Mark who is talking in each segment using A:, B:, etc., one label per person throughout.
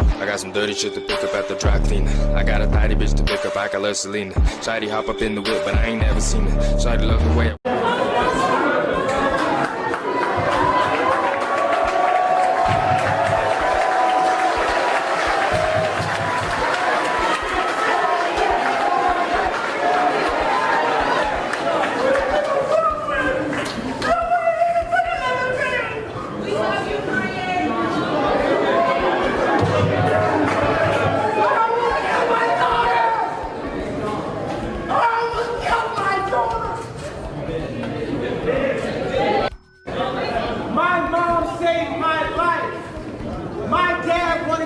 A: I got some dirty shit to pick up at the dry cleaner. I got a tidy bitch to pick up, I got love Selena. Shawty hop up in the whip, but I ain't never seen it. Shawty love the way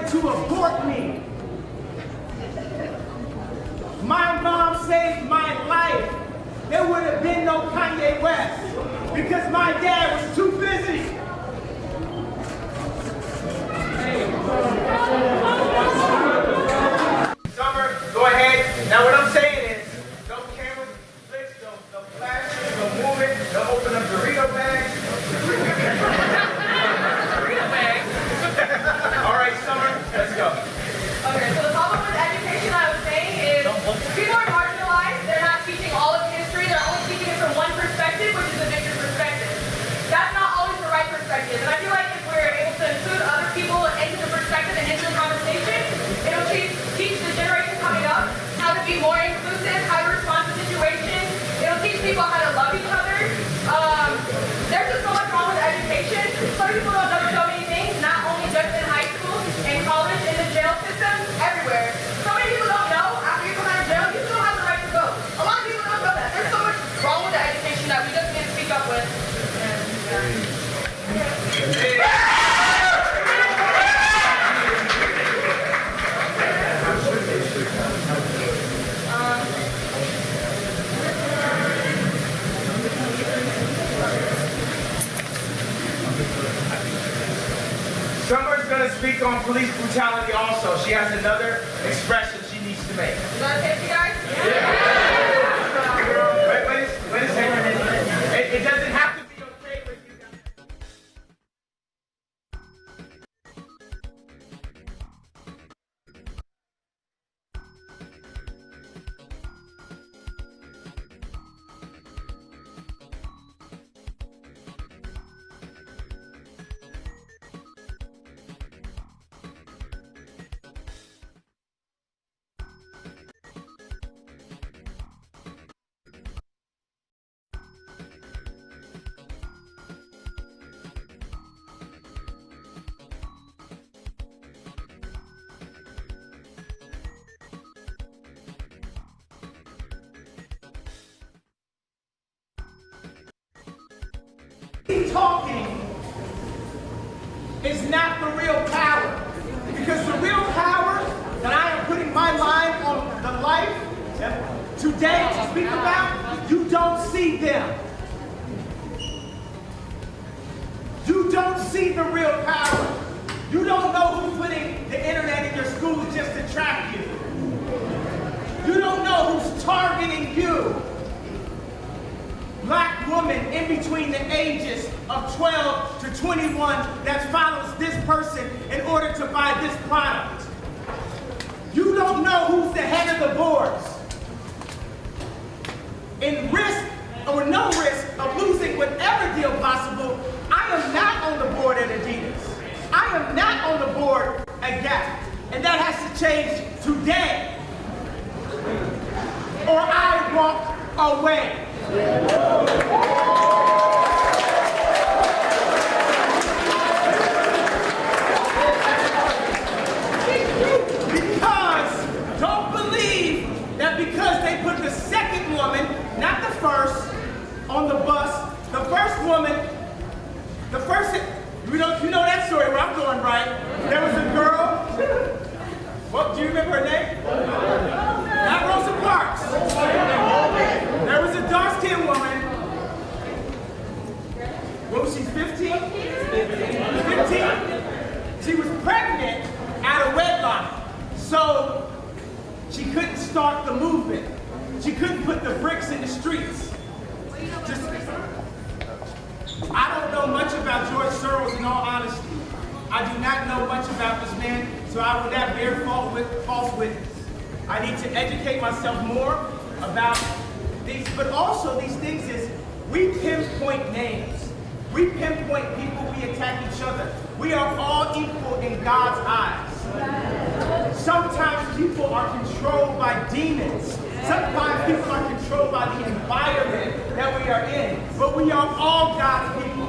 B: to abort me. My mom saved my life. There would have been no Kanye West because my dad was too busy. Summer, go ahead. Now what I'm saying is, no camera flicks, no flashes, no moving, no open up burrito bags. Let's go.
C: Okay, so the problem with education, I was saying, is people are marginalized. They're not teaching all of history. They're only teaching it from one perspective, which is the victor's perspective. That's not always the right perspective. And I feel like if we're able to include other people into the perspective and into the conversation, it'll teach the generation coming up how to be more inclusive, how to respond to situations. It'll teach people how to love each other. There's just so much wrong with education. Some people don't know so many things, not only just in high school, in college, in the jail system, everywhere. So many people don't know after you come out of jail, you still have the right to vote. A lot of people don't know that. There's so much wrong with the education that we just need to speak up with.
B: Summer's going to speak on police brutality also. She has another expression she needs to make.
C: Is that okay with you guys?
B: Wait a second. It doesn't have to be okay with you guys. Talking is not the real power, because the real power that I am putting my mind on the life today to speak about, you don't see them. You don't see the real power. You don't know who's putting the internet in your schools just to track you. You don't know who's targeting you. Black woman in between the ages of 12 to 21 that follows this person in order to buy this product. You don't know who's the head of the boards. In risk or no risk of losing whatever deal possible, I am not on the board at Adidas. I am not on the board at Gap. And that has to change today, or I walk away. Because don't believe that because they put the second woman, not the first, on the bus, the first woman, you know that story where I'm going, right? There was a girl, what, do you remember her name? Not Rosa Parks. There was a dark-skinned woman. What was she, 15? 15? She was pregnant out of wedlock. So she couldn't start the movement. She couldn't put the bricks in the streets. I don't know much about George Soros, in all honesty. I do not know much about this man. so I would not bear false witness. I need to educate myself more about these, but also these things is we pinpoint names. We pinpoint people, we attack each other. We are all equal in God's eyes. Sometimes people are controlled by demons. Sometimes people are controlled by the environment that we are in. But we are all God's people.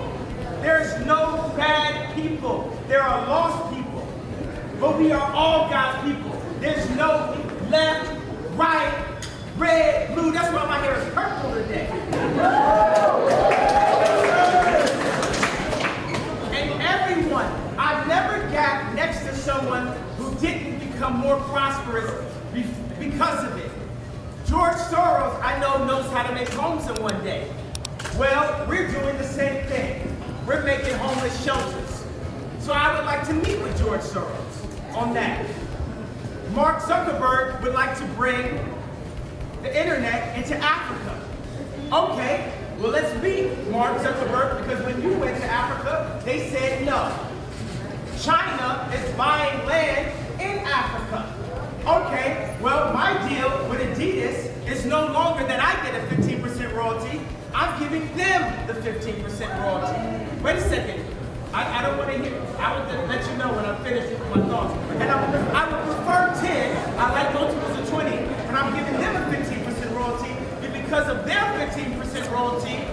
B: There's no bad people. There are lost people. But we are all God's people. There's no left, right, red, blue. That's why my hair is purple today. And everyone, I've never got next to someone who didn't become more prosperous because of it. George Soros, I know, knows how to make homes in one day. Well, we're doing the same thing. We're making homeless shelters. So I would like to meet with George Soros on that. Mark Zuckerberg would like to bring the internet into Africa. Okay, well let's meet Mark Zuckerberg, because when you went to Africa, they said no. China is buying land in Africa. Okay, well my deal with Adidas is no longer that I get a 15% royalty, I'm giving them the 15% royalty. Wait a second, I don't want to hear, I will let you know when I'm finished with my thoughts. And I would prefer 10, I like multiples of 20, and I'm giving them a 15% royalty, but because of their 15% royalty,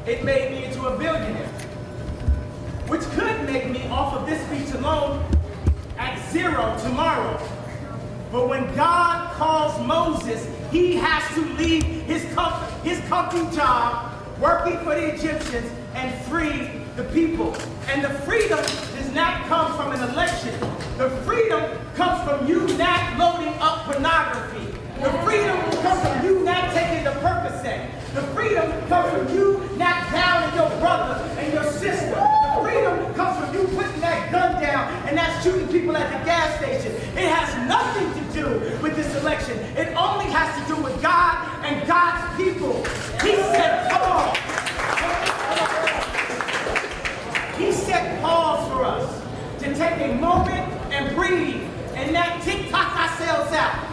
B: it made me into a billionaire. Which could make me, off of this speech alone, at zero tomorrow. But when God calls Moses, he has to leave his comfy job, working for the Egyptians, and free the people. And the freedom does not come from an election. The freedom comes from you not loading up pornography. The freedom comes from you not taking the Percocet. The freedom comes from you not downing your brother and your sister. The freedom comes from you putting that gun down and not shooting people at the gas station. It has nothing to do with this election. It only has to do with God and God's people. He said, come on. He set pause for us to take a moment and breathe and not TikTok ourselves out.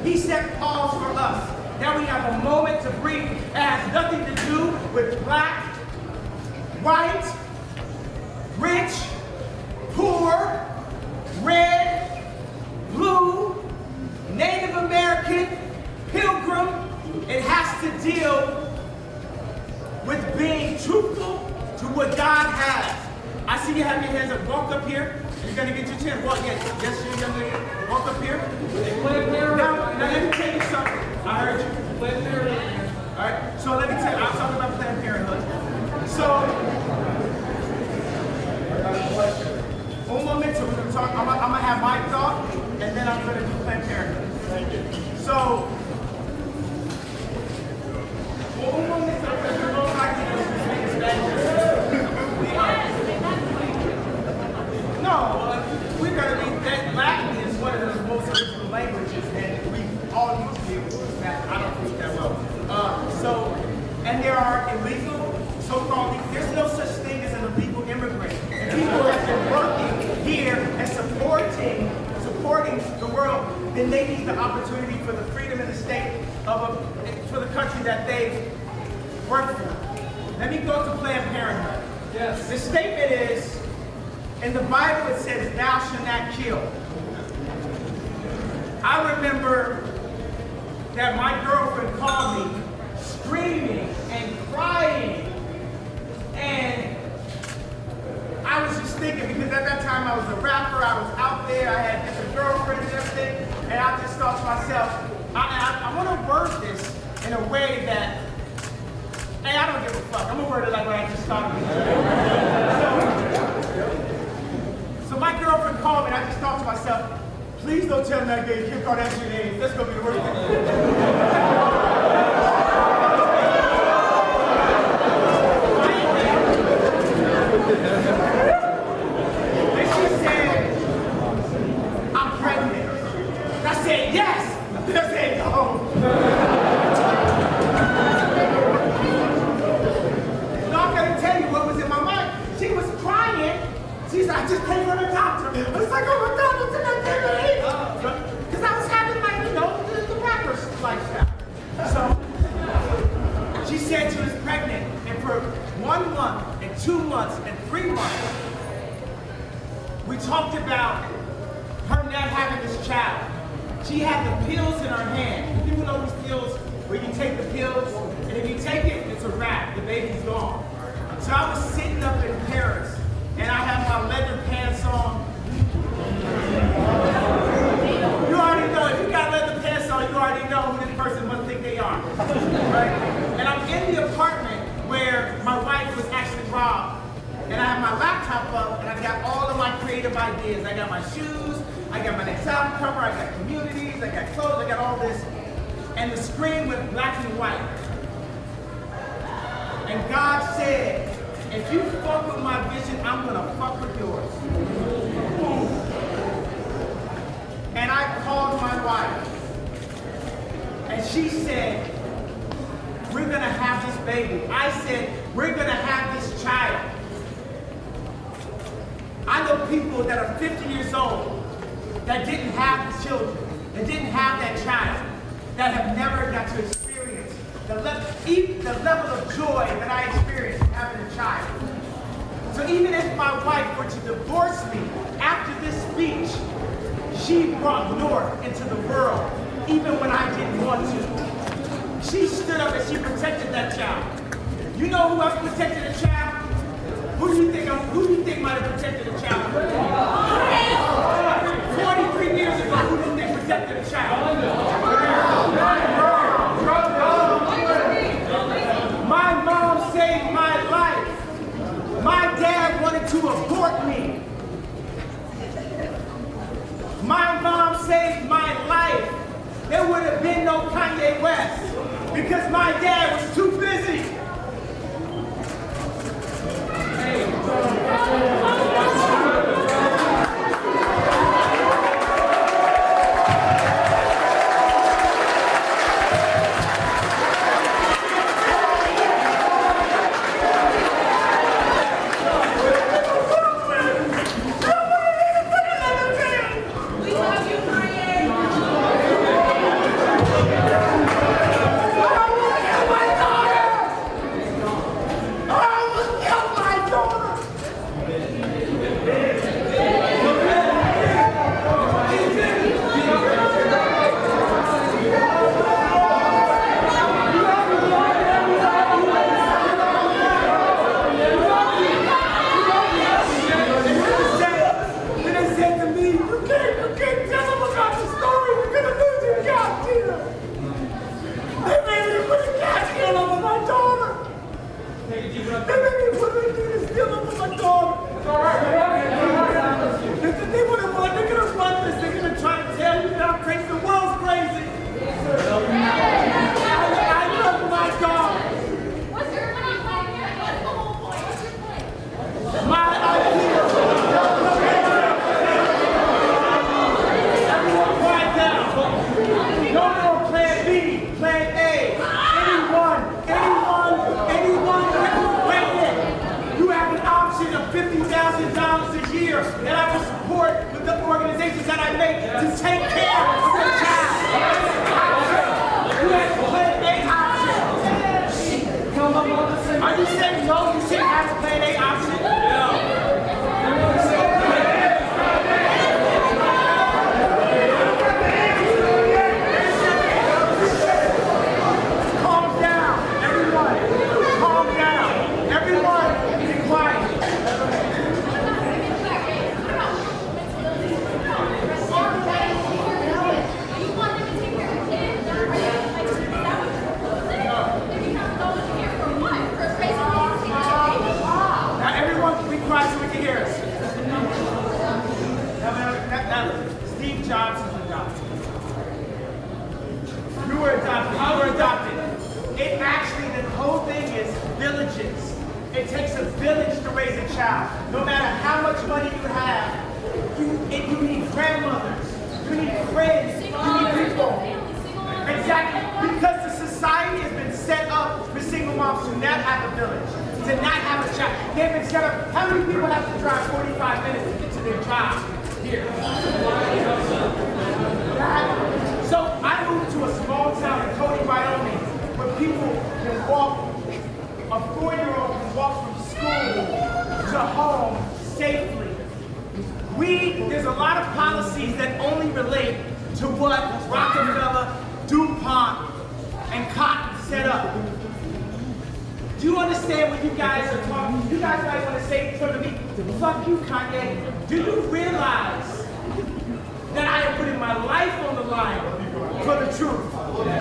B: He set pause for us. Now we have a moment to breathe. It has nothing to do with black, white, rich, poor, red, blue, Native American, pilgrim. It has to deal with being truthful to what God has. I see you have your hands up. Walk up here. You're going to get your chance. Walk, yes, you young lady. Walk up here. Now let me tell you something. I heard you. All right, so let me tell you, I'm talking about Planned Parenthood. So, un momento, we're going to talk, I'm going to have my thought, and then I'm going to do Planned Parenthood. So, un momento, because we're going back to the Spanish. No, we're going to be, that Latin is one of the most original languages, and we all need to be able to speak that. I don't speak that well. And there are illegal, so-called, there's no such thing as an illegal immigrant. And people have been working here and supporting the world, then they need the opportunity for the freedom and the state for the country that they work for. Let me go to Planned Parenthood. Yes. The statement is, in the Bible it says, thou shalt not kill. I remember that my girlfriend called me screaming and crying, and I was just thinking, because at that time I was a rapper, I was out there, I had different girlfriends and everything, and I just thought to myself, I want to word this in a way that, hey, I don't give a fuck, I'm going to word it like what I just thought of it. So my girlfriend called me, and I just thought to myself, please don't tell me that gay Kim Kardashian name. That's going to be the worst thing. And she said, I'm pregnant. I said, yes. I said, no. No, I'm going to tell you what was in my mind. She was crying. She said, I just came from the doctor. about her not having this child. She had the pills in her hand. People know these pills where you take the pills, and if you take it, it's a wrap. The baby's gone. So I was sitting up in Paris, and I had my leather pants on. You already know, if you got leather pants on, you already know who this person must think they are. Right? And I'm in the apartment where my wife was actually robbed. And I have my laptop up, and I got all of my creative ideas. I got my shoes, I got my next album cover, I got communities, I got clothes, I got all this. And the screen went black and white. And God said, if you fuck with my vision, I'm gonna fuck with yours. And I called my wife, and she said, we're gonna have this baby. I said, we're gonna have this child. I know people that are 50 years old that didn't have children, that didn't have that child, that have never got to experience the level of joy that I experienced having a child. So even if my wife were to divorce me after this speech, she brought North into the world, even when I didn't want to. She stood up and she protected that child. You know who else protected a child? Who do you think might have protected a child? 43 years ago, who do you think protected a child? My mom saved my life. My dad wanted to abort me. My mom saved my life. There would have been no Kanye West because my dad was too busy. There's a lot of policies that only relate to what Rockefeller, DuPont, and Cotton set up. Do you understand what you guys are talking? You guys might want to say to me, fuck you, Kanye. Do you realize that I am putting my life on the line for the truth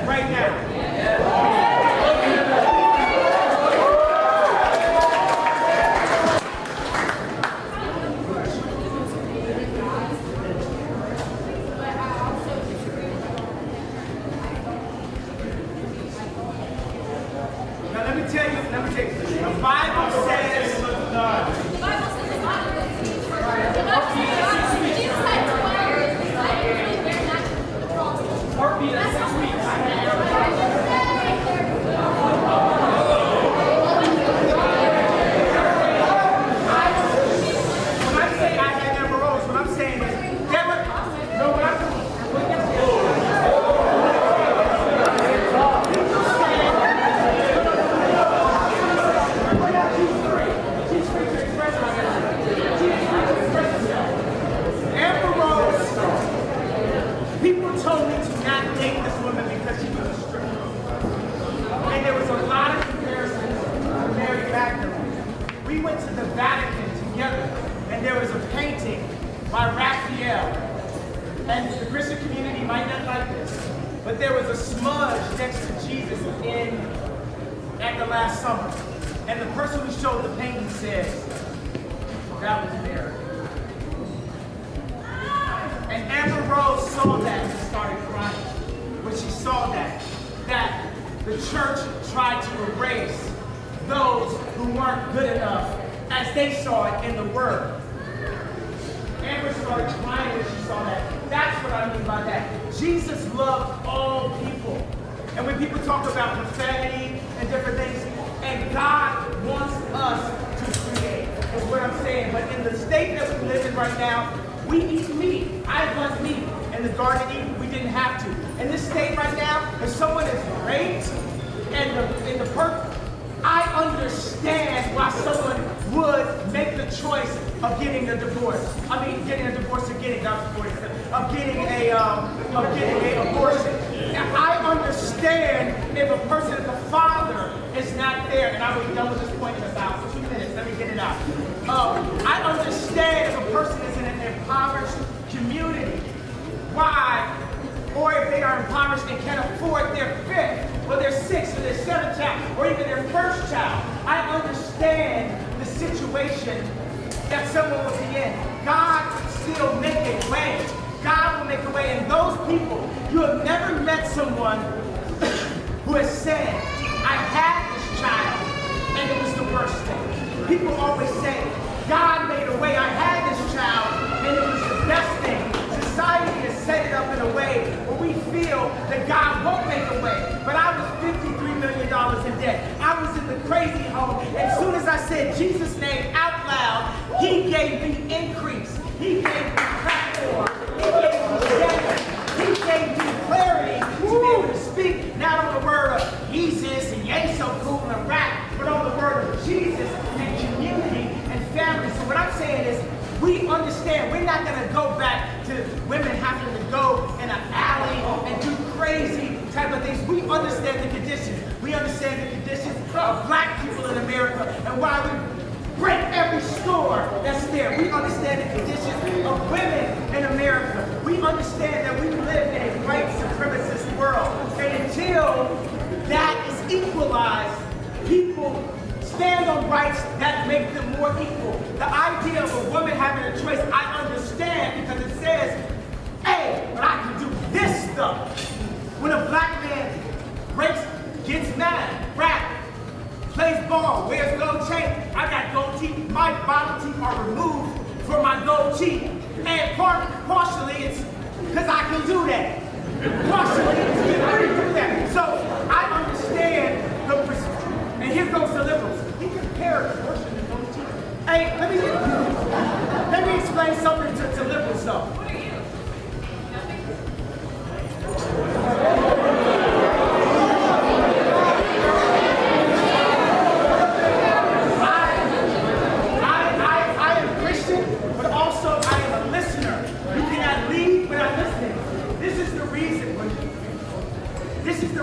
B: right now? The Bible says, Let me explain something to liberals though.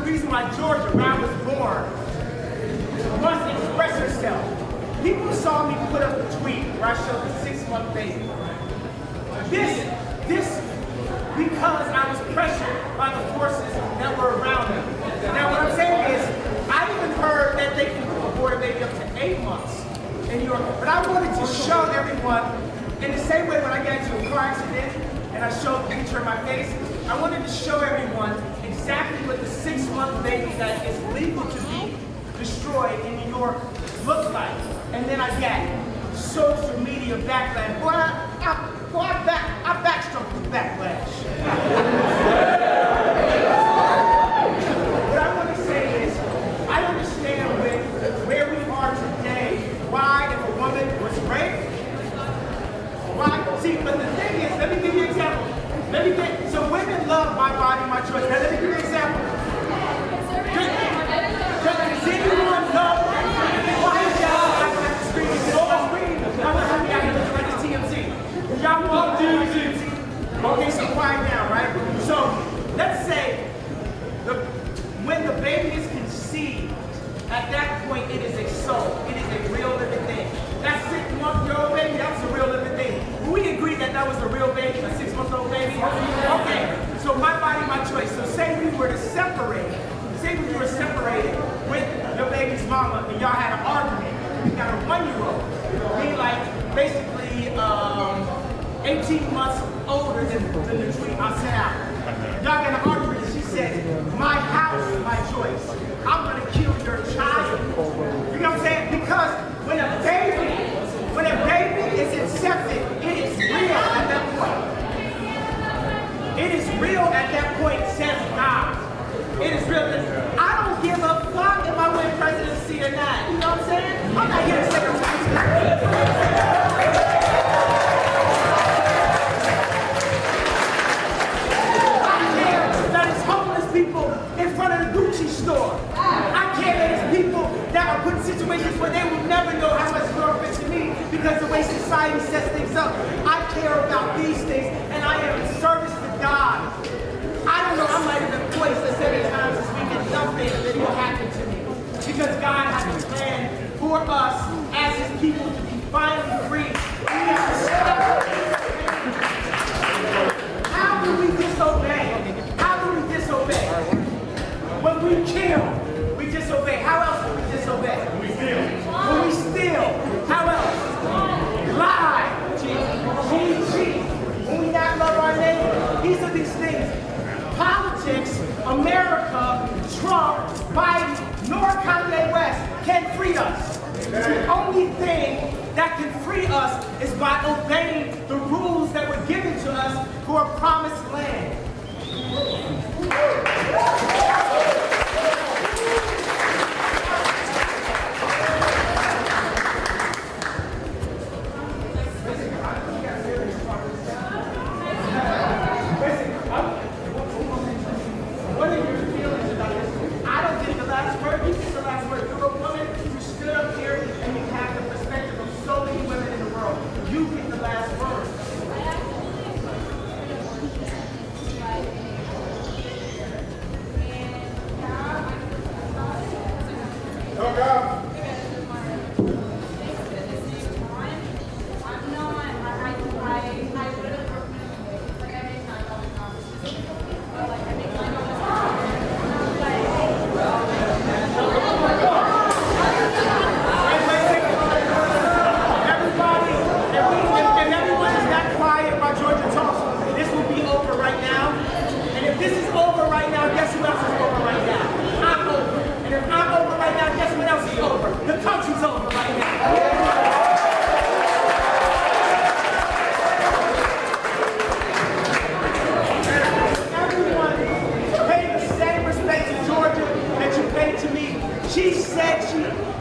B: reason why Georgia, where I was born, wants to express herself. People saw me put up a tweet where I showed the 6-month baby. This because I was pressured by the forces that were around me. Now what I'm saying is, I even heard that they can abort a baby up to 8 months in New York. But I wanted to show everyone, in the same way when I got into a car accident and I showed the picture of my face, I wanted to show everyone exactly what the 6-month baby that is legal to be destroyed in New York looks like. And then I get social media backlash. I backstruck the backlash. What I want to say is, I understand where we are today, why if a woman was raped, why? See, but the thing is, let me give you an example. So women love my body, my choice. Now let me give you an example. Does anyone know why y'all have to scream? I'm not happy I can look at TMZ. Y'all all do TMZ. Okay, so quiet down, right? So let's say when the baby is conceived, at that point it is a soul. It is a real living thing. That 6-month-old baby, that was a real living thing. We agreed that that was a real baby, a 6-month-old baby. Okay, so my body, my choice. So say we were to separate. Say we were separated with your baby's mama and y'all had an argument. You got a 1-year-old. Be like basically 18 months older than the tweet I sent out. Y'all got an argument and she says, my house, my choice. I'm gonna kill your child. You know what I'm saying? Because when a baby is accepted, it is real at that point. It is real at that point, says God. It is real. I don't give a fuck if I win presidency or not. You know what I'm saying? I'm not here to say I care that it's homeless people in front of the Gucci store. I care that it's people that are put in situations where they will never know how much more fit to me because the way society sets things up. I care about these things and I am in service to God. I don't know, I might have been poised to say many times this week and something that will happen to me. Because God has a plan for us as his people to be finally free. We have to stop. How do we disobey? How do we disobey? When we kill, we disobey. How else do we disobey? When we steal. How else? Lie. When we cheat. When we not love our neighbor. These are these things. Politics, America, Trump, Biden, nor Kanye West can free us. The only thing that can free us is by obeying the rules that were given to us for a promised land.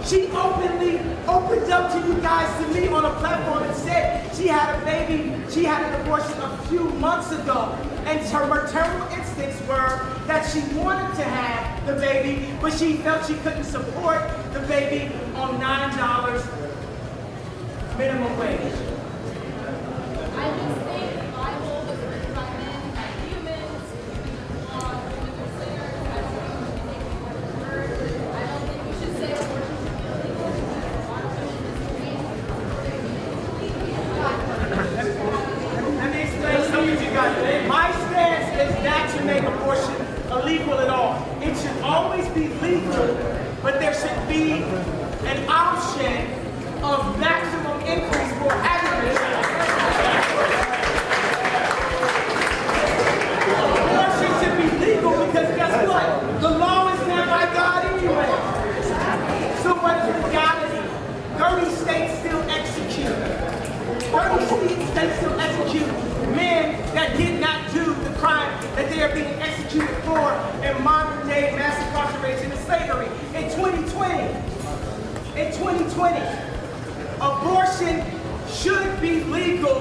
B: She openly opened up to you guys, to me on a platform and said she had a baby, she had an abortion a few months ago. And her maternal instincts were that she wanted to have the baby, but she felt she couldn't support the baby on $9 minimum wage.
D: I just think the Bible was written by men, by humans,
B: make abortion illegal at all. It should always be legal, but there should be an option of maximum increase for aggregate. Abortion should be legal because guess what? The law is not by God anyway. So what is the reality? 30 states still execute. 30 states still execute men that did not do the crime that they are being executed for in modern day mass incarceration and slavery. In 2020, abortion should be legal,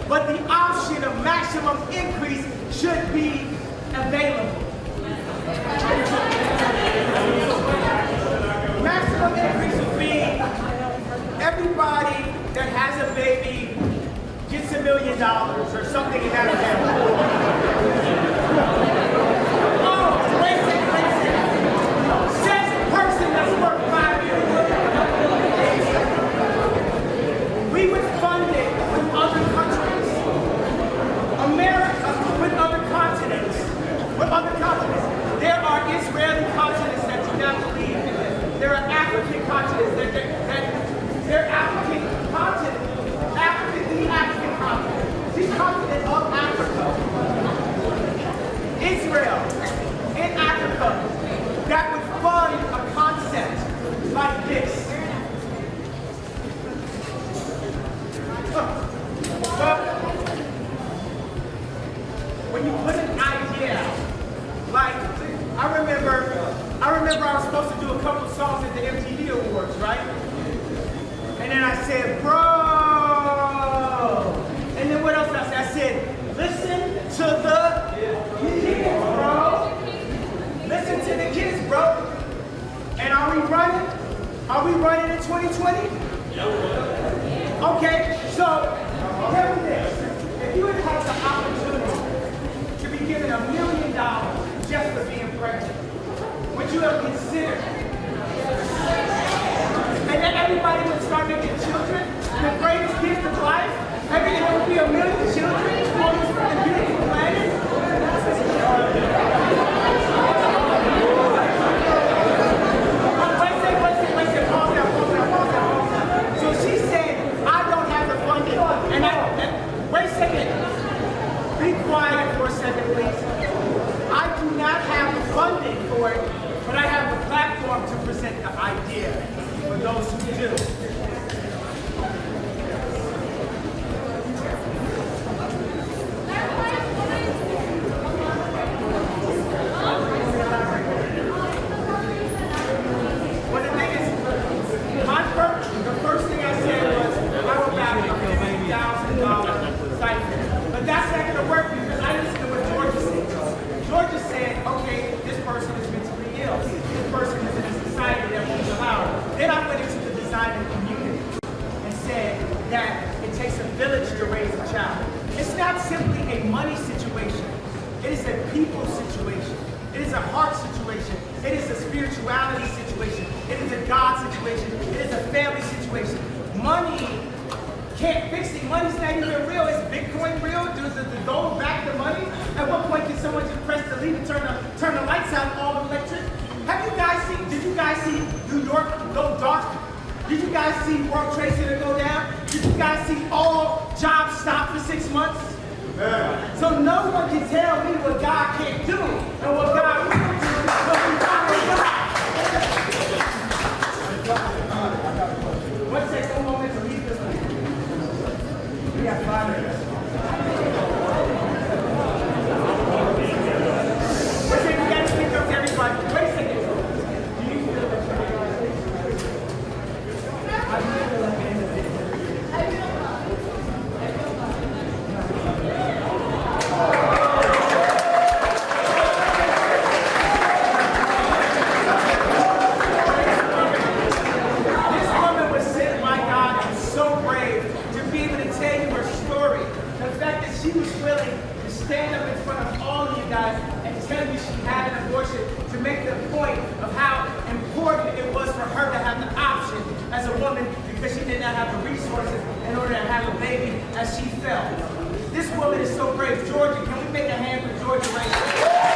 B: but the option of maximum increase should be available. Maximum increase would be everybody that has a baby gets $1 million or something in that example. Oh, wait a second. Says the person that's worth $5 million. We would fund it with other countries. America with other continents. With other continents. There are Israeli continents that do not believe in this. There are African continents that they're African continents. The African continent. The continent of Africa. Israel in Africa that would fund a concept like this. But when you put an idea like, I remember I was supposed to do a couple songs at the MTV Awards, right? And then I said, bro. And then what else did I say? I said, listen to the kids, bro. Listen to the kids, bro. And are we running? Are we running in 2020? Okay, so tell me this. If you had had the opportunity to be given $1 million just for being pregnant, would you have considered? And then everybody would start making children, the greatest gift of life. Everyone would be $1 million children on this beautiful planet. Wait, pause down. So she said, I don't have the funding. And wait a second. Be quiet for a second, please. I do not have the funding for it, but I have the platform to present the idea for those who do. Well, the thing is, the first thing I said was, I will back a $50,000 stipend. But that's not going to work because I listened to what Georgia said. Georgia said, okay, this person is mentally ill. This person is in a society that won't allow it. Then I went into the design of community and said that it takes a village to raise a child. It's not simply a money situation. It is a people situation. It is a heart situation. It is a spirituality situation. It is a God situation. It is a family situation. Money can't fix it. Money's not even real. Is Bitcoin real? Does the gold back the money? At what point can someone just press delete and turn the lights out all electric? Did you guys see New York go dark? Did you guys see World Trade Center go down? Did you guys see all jobs stop for 6 months? So no one can tell me what God can't do and what God will do, but we follow God. One second, one moment to leave this one. We got 5 minutes. Wait a second, we got to speak up to everybody. Wait a second. Do you feel that you're I feel like an individual. Stand up in front of all of you guys and tell you she had an abortion to make the point of how important it was for her to have the option as a woman because she did not have the resources in order to have a baby as she felt. This woman is so brave. Georgia, can we make a hand for Georgia right now?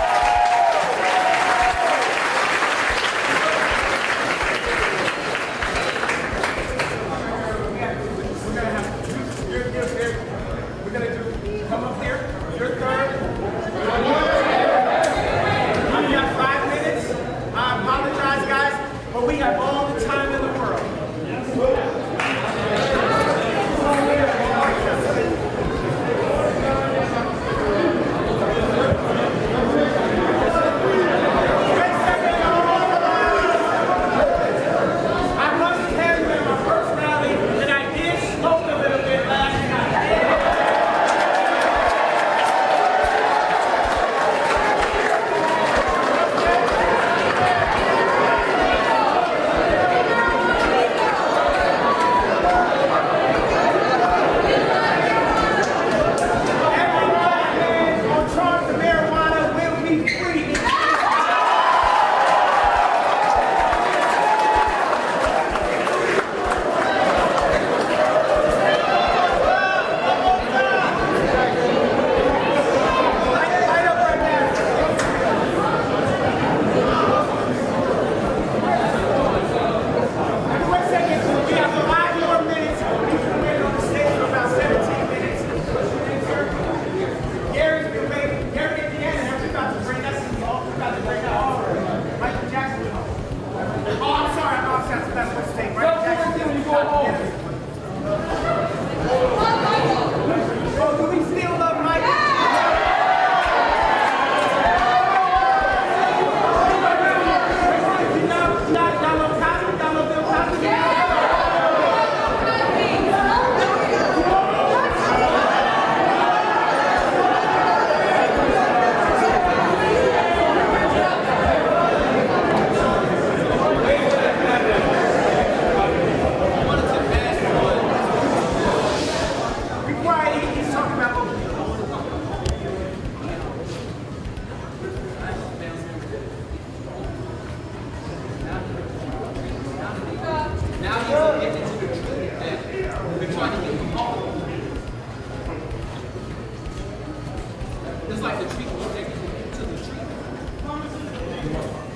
B: Just like the treatment we're taking to the treatment.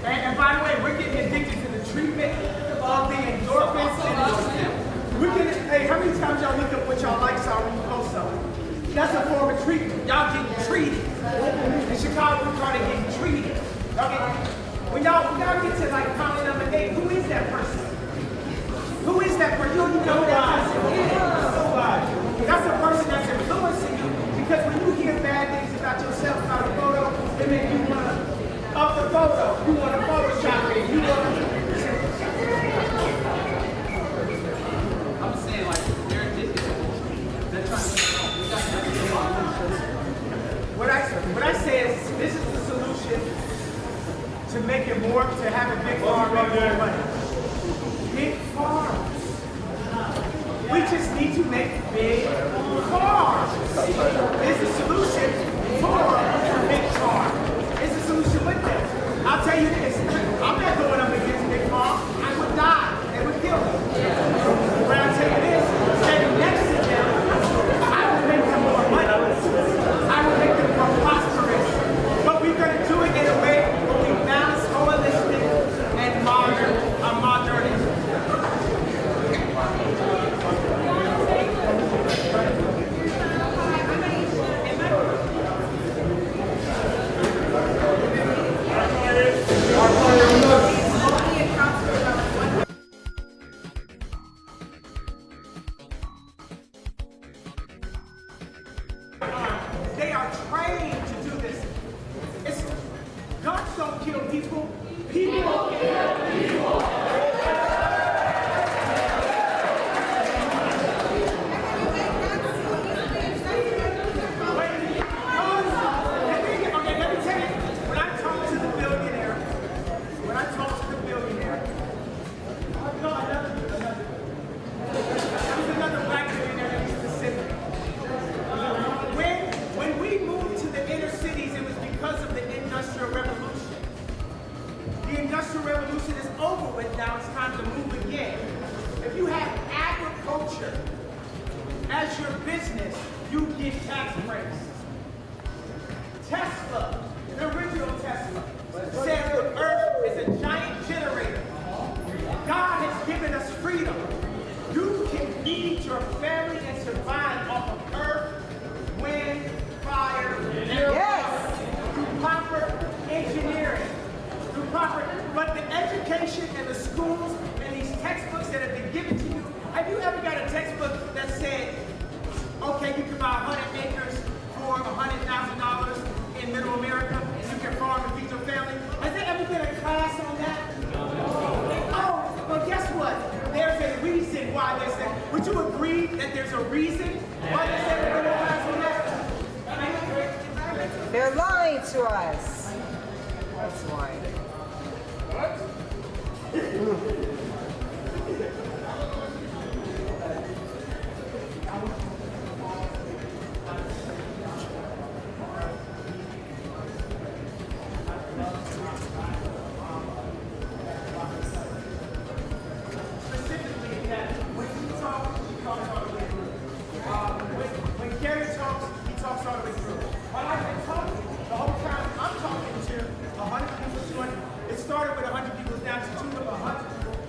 B: And by the way, we're getting addicted to the treatment of the endorphins. Hey, how many times y'all look up what y'all likes are when you post something? That's a form of treatment. Y'all getting treated. In Chicago, we're trying to get treated. When y'all get to like comment number 8, who is that person? Who is that person? You don't even know who that person is. That's a person that's influencing you. Because when you hear bad things about yourself about a photo, it makes you want to up the photo. You want to Photoshop it. You want to. I'm saying like they're addicted. They're trying to. What I say is this is the solution to make it more, to have a big farm make more money. Big farms. We just need to make big farms. It's the solution for big farm. It's the solution with them. I'll tell you this. I'm not going up against big farm. I would die. They would kill me. But I'll tell you this. Standing next to them, I would make them more money. I would make them more prosperous. But we're going to do it in a way where we balance holistic and modernity. They are trained to do this. Guns don't kill people. People kill people. Now it's time to move again. If you have agriculture as your business, you get tax breaks. Tesla, the original Tesla, said the earth is a giant generator. God has given us freedom. You can feed your family and survive off of earth, wind, fire, and water through proper engineering. But the education and the schools and these textbooks that have been given to you, have you ever got a textbook that said, okay, you can buy 100 acres for $100,000 in Middle America and you can farm and feed your family? Has there ever been a class on that? Oh, well guess what? There's a reason why they say, would you agree that there's a reason why they say there's a class on that?
D: They're lying to us. That's why.
B: When Gary talks, he talks all the way through. While I've been talking, the whole time I'm talking to 100 people, 200. It started with 100 people, it's down to 200 people.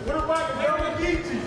B: What about the Geechee?